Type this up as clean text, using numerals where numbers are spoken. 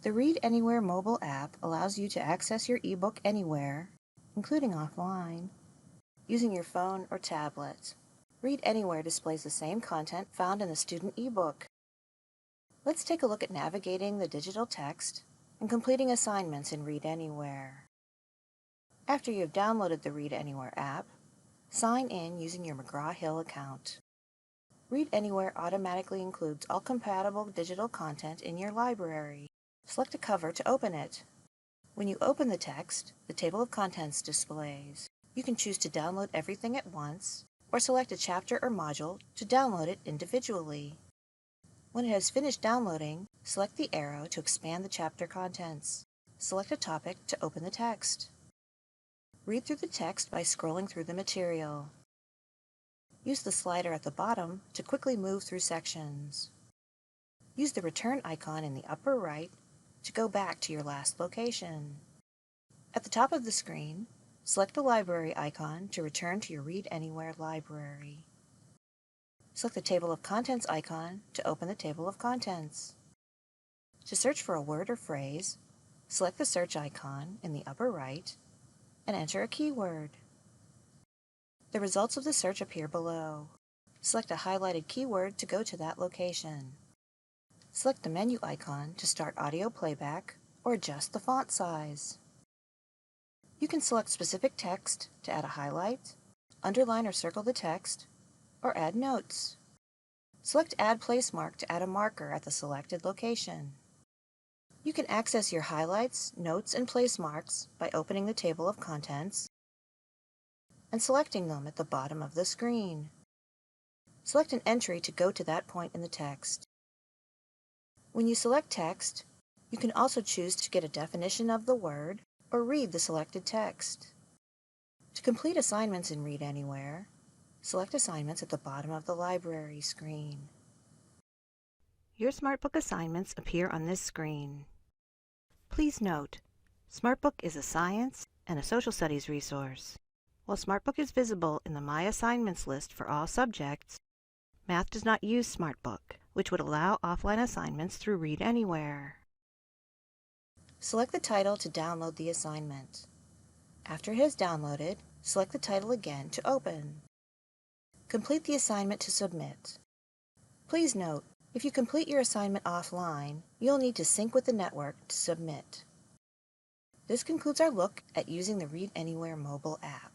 The ReadAnywhere mobile app allows you to access your ebook anywhere, including offline, using your phone or tablet. ReadAnywhere displays the same content found in the student ebook. Let's take a look at navigating the digital text and completing assignments in ReadAnywhere. After you have downloaded the ReadAnywhere app, sign in using your McGraw-Hill account. ReadAnywhere automatically includes all compatible digital content in your library. Select a cover to open it. When you open the text, the table of contents displays. You can choose to download everything at once, or select a chapter or module to download it individually. When it has finished downloading, select the arrow to expand the chapter contents. Select a topic to open the text. Read through the text by scrolling through the material. Use the slider at the bottom to quickly move through sections. Use the return icon in the upper right to go back to your last location. At the top of the screen, select the library icon to return to your ReadAnywhere library. Select the Table of Contents icon to open the table of contents. To search for a word or phrase, select the search icon in the upper right and enter a keyword. The results of the search appear below. Select a highlighted keyword to go to that location. Select the menu icon to start audio playback or adjust the font size. You can select specific text to add a highlight, underline or circle the text, or add notes. Select Add Placemark to add a marker at the selected location. You can access your highlights, notes, and placemarks by opening the table of contents and selecting them at the bottom of the screen. Select an entry to go to that point in the text. When you select text, you can also choose to get a definition of the word or read the selected text. To complete assignments in ReadAnywhere, select Assignments at the bottom of the library screen. Your SmartBook assignments appear on this screen. Please note, SmartBook is a science and a social studies resource. While SmartBook is visible in the My Assignments list for all subjects, Math does not use SmartBook, which would allow offline assignments through ReadAnywhere. Select the title to download the assignment. After it has downloaded, select the title again to open. Complete the assignment to submit. Please note, if you complete your assignment offline, you'll need to sync with the network to submit. This concludes our look at using the ReadAnywhere mobile app.